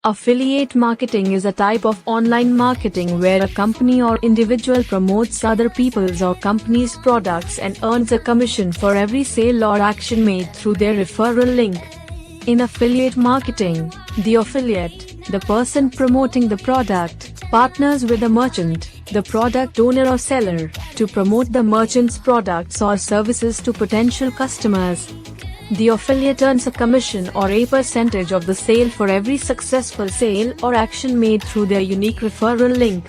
Affiliate marketing is a type of online marketing where a company or individual promotes other people's or company's products and earns a commission for every sale or action made through their referral link. In affiliate marketing, the affiliate, the person promoting the product, partners with the merchant, the product owner or seller, to promote the merchant's products or services to potential customers. The affiliate earns a commission or a percentage of the sale for every successful sale or action made through their unique referral link.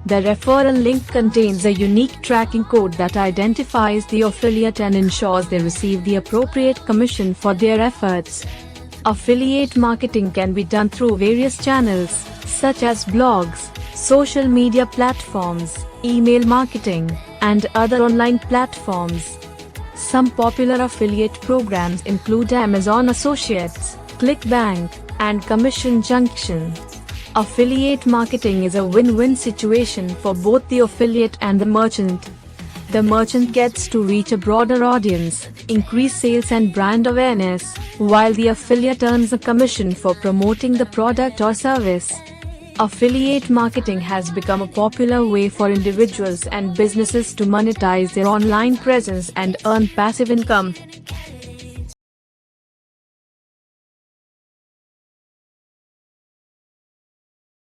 The referral link contains a unique tracking code that identifies the affiliate and ensures they receive the appropriate commission for their efforts. Affiliate marketing can be done through various channels, such as blogs, social media platforms, email marketing, and other online platforms. Some popular affiliate programs include Amazon Associates, ClickBank, and Commission Junction. Affiliate marketing is a win-win situation for both the affiliate and the merchant. The merchant gets to reach a broader audience, increase sales and brand awareness, while the affiliate earns a commission for promoting the product or service. Affiliate marketing has become a popular way for individuals and businesses to monetize their online presence and earn passive income.